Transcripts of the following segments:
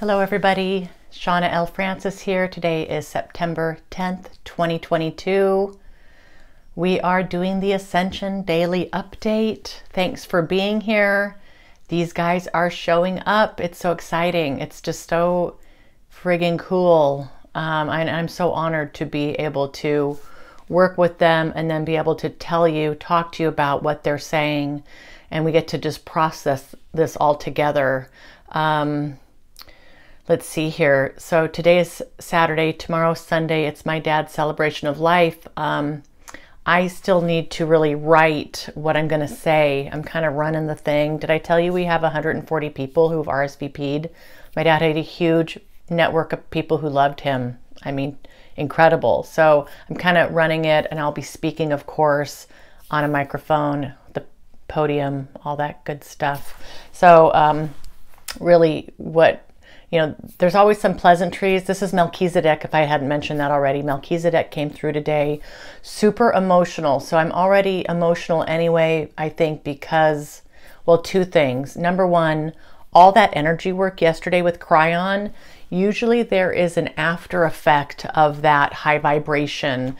Hello everybody, Shawna L. Francis here. Today is September 10th, 2022. We are doing the Ascension daily update. Thanks for being here. These guys are showing up. It's so exciting. It's just so friggin' cool. I'm so honored to be able to work with them and then be able to talk to you about what they're saying. And we get to just process this all together. Let's see here. So today is Saturday, tomorrow's Sunday. It's my dad's celebration of life. I still need to really write what I'm going to say. I'm kind of running the thing. Did I tell you we have 140 people who've RSVP'd? My dad had a huge network of people who loved him. I mean, incredible. So I'm kind of running it, and I'll be speaking, of course, on a microphone, the podium, all that good stuff. So really there's always some pleasantries. This is Melchizedek, if I hadn't mentioned that already. Melchizedek came through today. Super emotional. So I'm already emotional anyway, I think, because, well, two things. Number one, all that energy work yesterday with Cryon, usually there is an after effect of that high vibration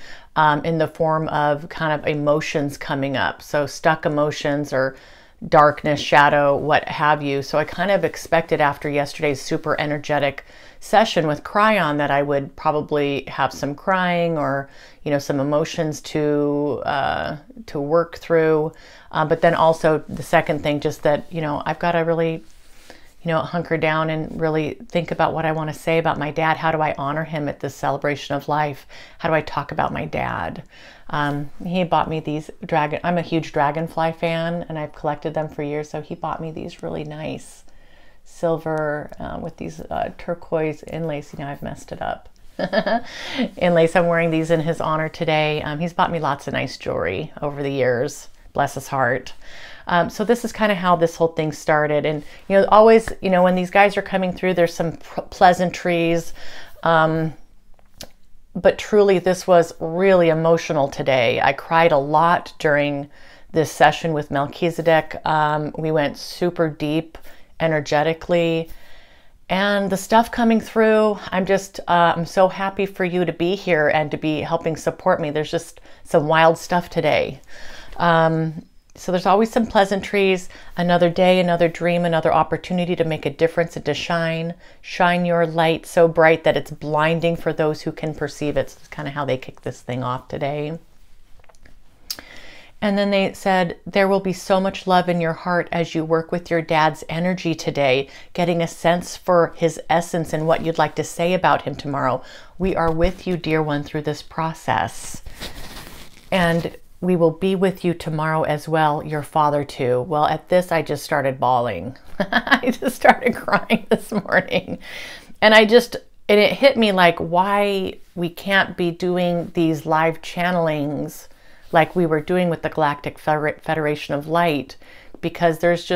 in the form of kind of emotions coming up. So stuck emotions or darkness, shadow, what have you. So I kind of expected after yesterday's super energetic session with Cryon that I would probably have some crying or, some emotions to work through. But then also the second thing, just that, I've got to really, hunker down and really think about what I want to say about my dad. How do I honor him at this celebration of life? How do I talk about my dad? He bought me these I'm a huge dragonfly fan, and I've collected them for years. So he bought me these really nice silver with these turquoise inlays. I've messed it up. Inlays. I'm wearing these in his honor today. He's bought me lots of nice jewelry over the years. Bless his heart. So this is kind of how this whole thing started. And, always, when these guys are coming through, there's some pleasantries. But truly, this was really emotional today. I cried a lot during this session with Melchizedek. We went super deep energetically. And the stuff coming through, I'm so happy for you to be here and to be helping support me. There's just some wild stuff today. So there's always some pleasantries, another day, another dream, another opportunity to make a difference and to shine your light so bright that it's blinding for those who can perceive it. So it's kind of how they kick this thing off today. And then they said, there will be so much love in your heart as you work with your dad's energy today, getting a sense for his essence and what you'd like to say about him tomorrow. We are with you, dear one, through this process. And we will be with you tomorrow as well, your father too. Well, at this, I just started bawling. I just started crying this morning. And it hit me like why we can't be doing these live channelings like we were doing with the Galactic Federation of Light, because this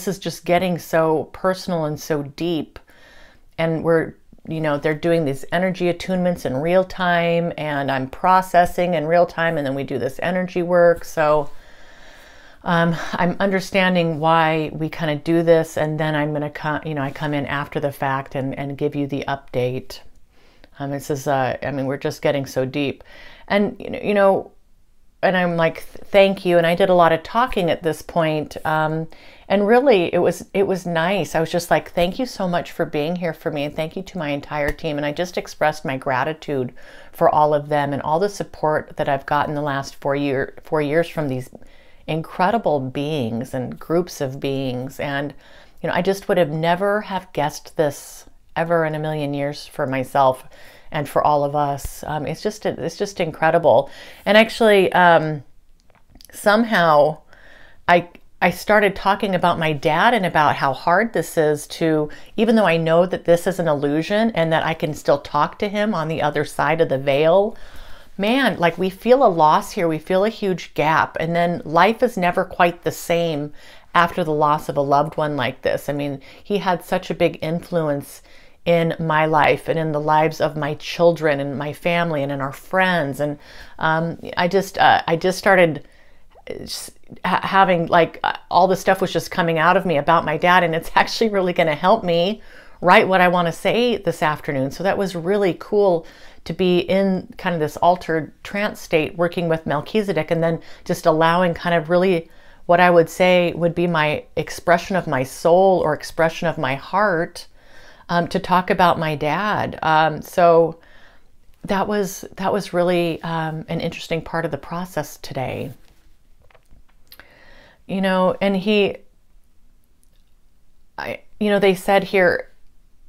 is just getting so personal and so deep. And they're doing these energy attunements in real time, and I'm processing in real time, and then we do this energy work. So I'm understanding why we kind of do this, and then I'm going to come, I come in after the fact and give you the update. This is, we're just getting so deep, and and I'm like, thank you. And I did a lot of talking at this point. And really, it was nice. I was just like, thank you so much for being here for me. And thank you to my entire team. And I just expressed my gratitude for all of them and all the support that I've gotten the last 4 years from these incredible beings and groups of beings. And, I just would have never have guessed this ever in a million years for myself and for all of us. It's just incredible. And actually, somehow I started talking about my dad and about how hard this is to, even though I know that this is an illusion and that I can still talk to him on the other side of the veil, man, like we feel a loss here. We feel a huge gap. And then life is never quite the same after the loss of a loved one like this. I mean, he had such a big influence in my life and in the lives of my children and my family and in our friends. And I just started having like all the stuff was just coming out of me about my dad, and it's actually really going to help me write what I want to say this afternoon. So that was really cool to be in kind of this altered trance state working with Melchizedek, and then just allowing kind of really what I would say would be my expression of my soul or expression of my heart, to talk about my dad. So that was really an interesting part of the process today. You know, and they said here,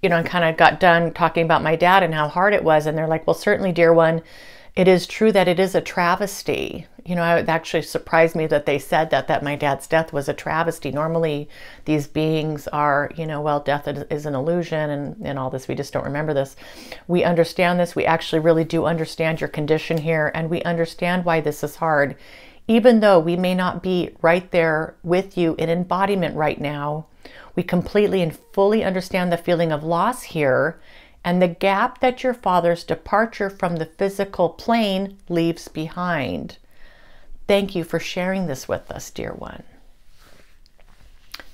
you know, I kind of got done talking about my dad and how hard it was. And they're like, well, certainly, dear one, it is true that it is a travesty. You know, it actually surprised me that they said that my dad's death was a travesty. Normally, these beings are, you know, well, death is an illusion and all this. We just don't remember this. We understand this. We actually really do understand your condition here. And we understand why this is hard. Even though we may not be right there with you in embodiment right now, we completely and fully understand the feeling of loss here and the gap that your father's departure from the physical plane leaves behind. Thank you for sharing this with us, dear one.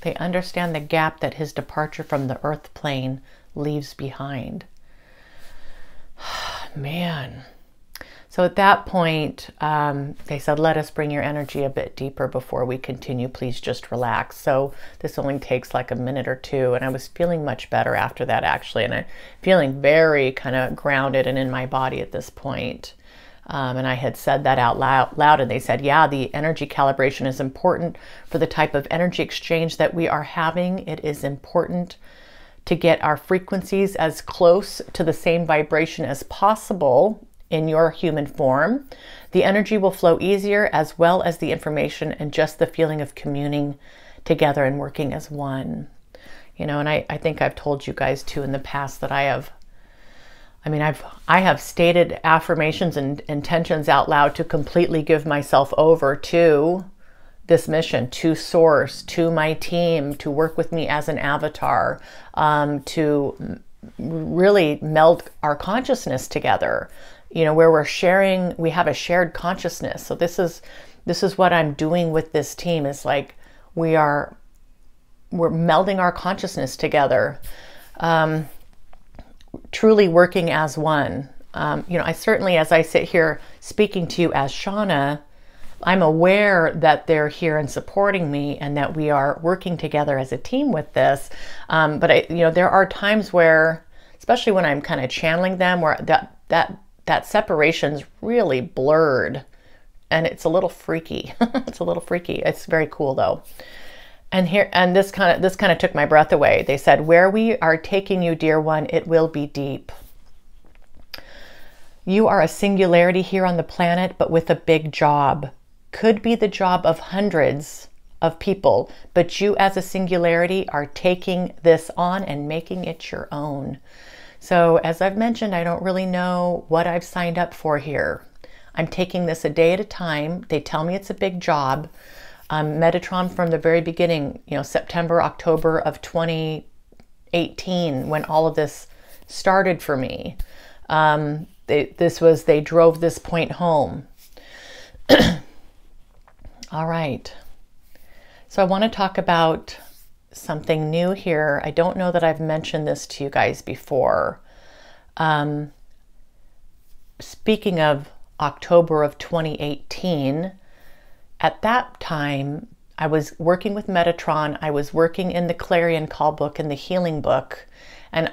They understand the gap that his departure from the earth plane leaves behind. Man. So at that point, they said, let us bring your energy a bit deeper before we continue. Please just relax. So this only takes like a minute or two. And I was feeling much better after that, actually. And I'm feeling very kind of grounded and in my body at this point. And I had said that out loud. And they said, yeah, the energy calibration is important for the type of energy exchange that we are having. It is important to get our frequencies as close to the same vibration as possible in your human form. The energy will flow easier, as well as the information and just the feeling of communing together and working as one. You know, and I think I've told you guys too in the past that I have stated affirmations and intentions out loud to completely give myself over to this mission, to source, to my team, to work with me as an avatar, to really meld our consciousness together. You know, where we have a shared consciousness. So this is what I'm doing with this team, is like we're melding our consciousness together, truly working as one. You know, I certainly, as I sit here speaking to you as Shawna, I'm aware that they're here and supporting me and that we are working together as a team with this. But there are times where, especially when I'm kind of channeling them, where that separation's really blurred and it's a little freaky. It's a little freaky. It's very cool though. And this kind of took my breath away. They said, where we are taking you, dear one, it will be deep. You are a singularity here on the planet, but with a big job. Could be the job of hundreds of people, but you as a singularity are taking this on and making it your own. So as I've mentioned, I don't really know what I've signed up for here. I'm taking this a day at a time. They tell me it's a big job. Metatron from the very beginning, you know, September, October of 2018, when all of this started for me. They drove this point home. All right. So I want to talk about something new here. I don't know that I've mentioned this to you guys before. Speaking of October of 2018, at that time, I was working with Metatron. I was working in the Clarion Call book and the Healing book. And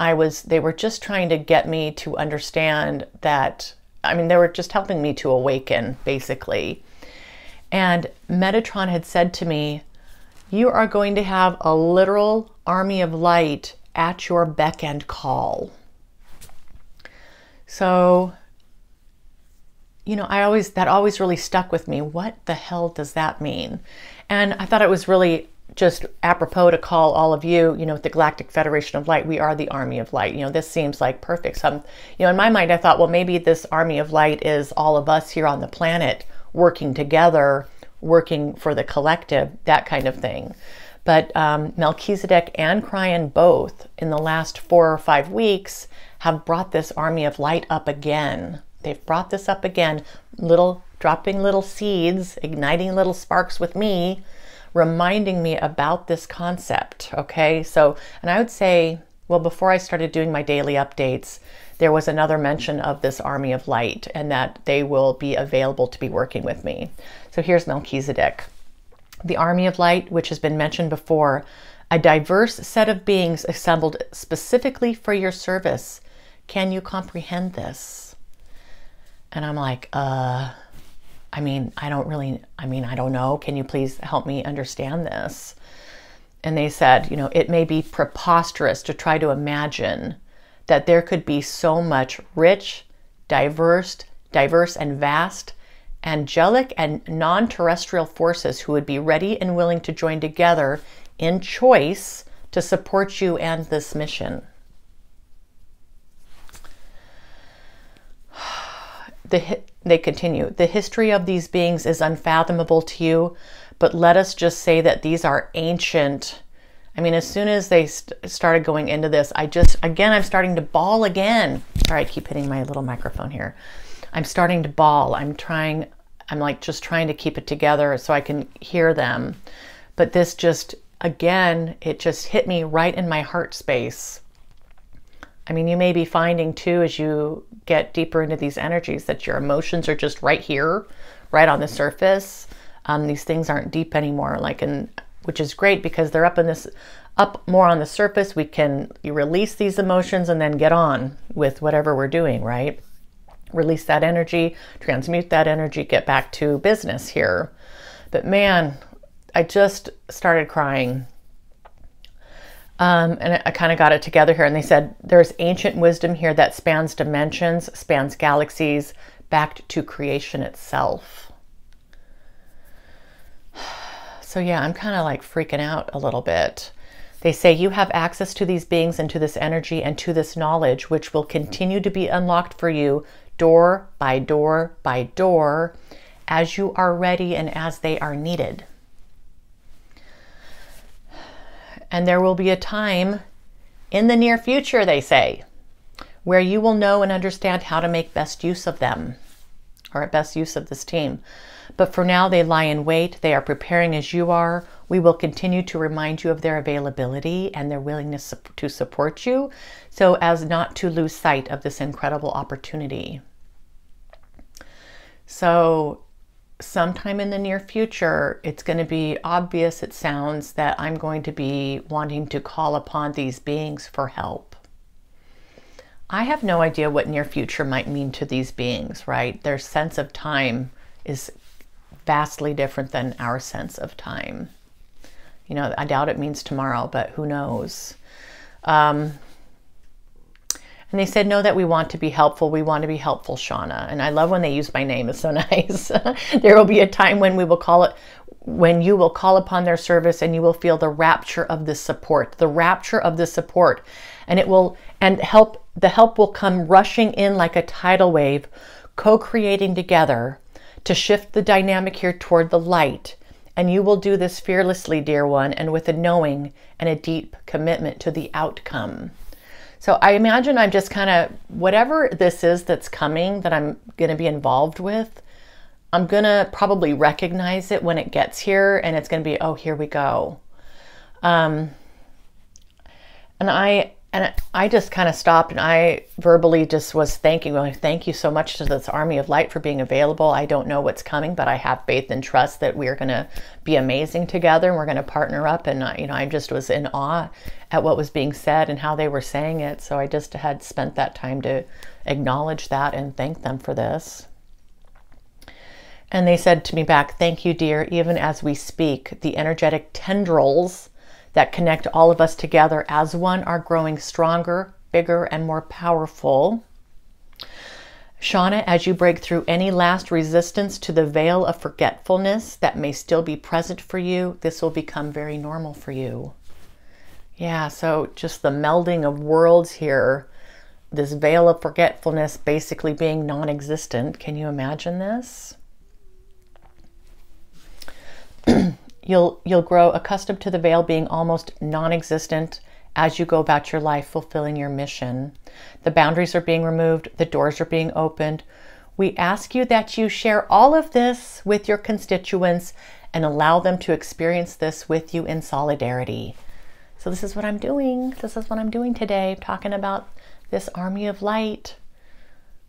they were just trying to get me to understand that, they were just helping me to awaken, basically. And Metatron had said to me, you are going to have a literal army of light at your beck and call. So, you know, that always really stuck with me. What the hell does that mean? And I thought it was really just apropos to call all of you, you know, with the Galactic Federation of Light, we are the Army of Light. You know, this seems like perfect. So, you know, in my mind, I thought, well, maybe this Army of Light is all of us here on the planet working together, working for the collective, that kind of thing. But Melchizedek and Cryon both, in the last 4 or 5 weeks, have brought this Army of Light up again. They've brought this up again, dropping little seeds, igniting little sparks with me, reminding me about this concept, okay? So, and I would say Well, before I started doing my daily updates, there was another mention of this army of light and that they will be available to be working with me. So here's Melchizedek. The army of light, which has been mentioned before, a diverse set of beings assembled specifically for your service. Can you comprehend this? And I'm like, I don't know. Can you please help me understand this? And they said, it may be preposterous to try to imagine that there could be so much rich, diverse and vast, angelic and non-terrestrial forces who would be ready and willing to join together in choice to support you and this mission. They continue, the history of these beings is unfathomable to you, but let us just say that these are ancient. As soon as they started going into this, I'm starting to bawl again. Sorry, I keep hitting my little microphone here. I'm starting to bawl. I'm just trying to keep it together so I can hear them. But this it just hit me right in my heart space. You may be finding too, as you get deeper into these energies, that your emotions are just right here, right on the surface. These things aren't deep anymore, which is great because they're up more on the surface. You release these emotions and then get on with whatever we're doing, right? Release that energy, transmute that energy, get back to business here. But man, I just started crying. And I kind of got it together here. And they said, there's ancient wisdom here that spans dimensions, spans galaxies, back to creation itself. So yeah, I'm kind of freaking out a little bit. They say you have access to these beings and to this energy and to this knowledge, which will continue to be unlocked for you door by door by door as you are ready and as they are needed. And there will be a time in the near future, they say, where you will know and understand how to make best use of them, or best use of this team. But for now, they lie in wait. They are preparing as you are. We will continue to remind you of their availability and their willingness to support you, so as not to lose sight of this incredible opportunity. So sometime in the near future, it's going to be obvious, it sounds, that I'm going to be wanting to call upon these beings for help. I have no idea what near future might mean to these beings, right? Their sense of time is vastly different than our sense of time. I doubt it means tomorrow, but who knows? And they said, know that we want to be helpful. We want to be helpful, Shawna. And I love when they use my name. It's so nice. There will be a time when when you will call upon their service and you will feel the rapture of this support, and the help will come rushing in like a tidal wave, co-creating together to shift the dynamic here toward the light. And you will do this fearlessly, dear one, and with a knowing and a deep commitment to the outcome. So I imagine I'm just kind of, whatever this is that's coming that I'm going to be involved with, I'm going to probably recognize it when it gets here, and it's going to be, oh, here we go. And I just kind of stopped, and I verbally just was thanking, well, thank you so much to this army of light for being available. I don't know what's coming, but I have faith and trust that we're going to be amazing together, and we're going to partner up. And I just was in awe at what was being said and how they were saying it. So I just had spent that time to acknowledge that and thank them for this. And they said to me back, thank you, dear. Even as we speak, the energetic tendrils that connect all of us together as one are growing stronger, bigger, and more powerful. Shawna, as you break through any last resistance to the veil of forgetfulness that may still be present for you, this will become very normal for you. Yeah, so just the melding of worlds here, this veil of forgetfulness basically being non-existent. Can you imagine this? You'll grow accustomed to the veil being almost non-existent as you go about your life fulfilling your mission. The boundaries are being removed, the doors are being opened. We ask you that you share all of this with your constituents and allow them to experience this with you in solidarity. So this is what I'm doing. This is what I'm doing today. I'm talking about this army of light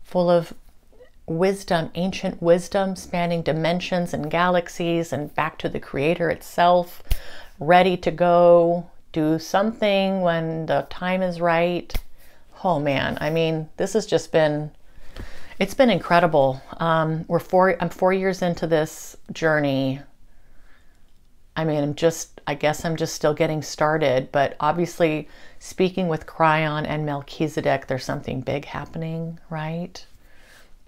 full of wisdom, ancient wisdom, spanning dimensions and galaxies and back to the Creator itself, ready to go do something when the time is right. Oh man, I mean, this has just been, it's been incredible. I'm 4 years into this journey. I mean, I guess I'm just still getting started, but obviously speaking with Cryon and Melchizedek, there's something big happening, right?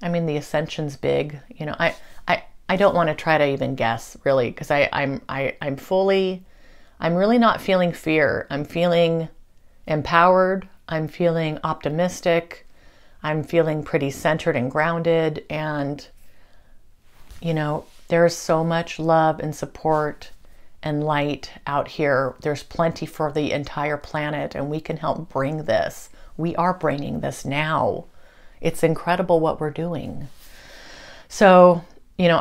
I mean, the Ascension's big, you know. I don't want to try to even guess really, because I'm really not feeling fear. I'm feeling empowered. I'm feeling optimistic. I'm feeling pretty centered and grounded. And, you know, there's so much love and support and light out here. There's plenty for the entire planet, and we can help bring this. We are bringing this now. It's incredible what we're doing. So, you know,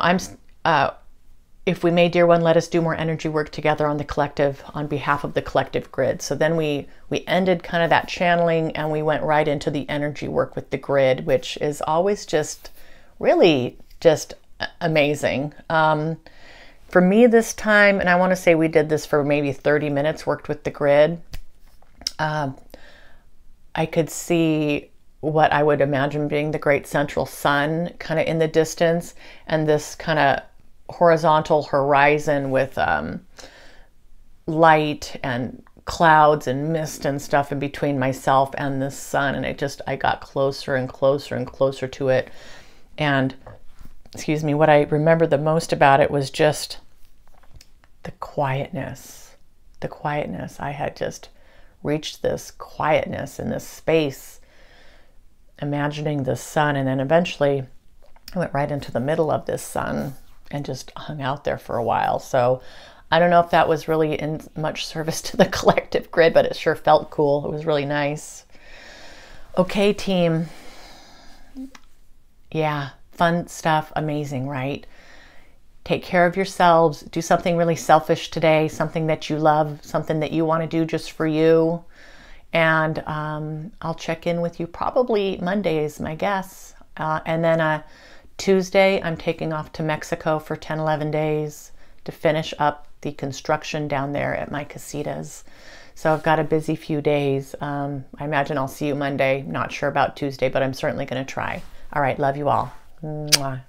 if we may, dear one, let us do more energy work together on the collective, on behalf of the collective grid. So then we ended kind of that channeling, and we went right into the energy work with the grid, which is always just really just amazing. For me this time, and I want to say we did this for maybe 30 minutes, worked with the grid. I could see what I would imagine being the great central sun kind of in the distance, and this kind of horizontal horizon with light and clouds and mist and stuff in between myself and the sun. And I got closer and closer and closer to it. And excuse me, what I remember the most about it was just the quietness. The quietness. I had just reached this quietness in this space, imagining the sun, and then eventually I went right into the middle of this sun and just hung out there for a while. So I don't know if that was really in much service to the collective grid, but it sure felt cool. It was really nice. Okay, team. Yeah, fun stuff. Amazing, right? Take care of yourselves. Do something really selfish today, something that you love, something that you want to do just for you. And I'll check in with you probably Monday is my guess. And then Tuesday, I'm taking off to Mexico for 10, 11 days to finish up the construction down there at my casitas. So I've got a busy few days. I imagine I'll see you Monday. Not sure about Tuesday, but I'm certainly going to try. All right. Love you all. Mwah.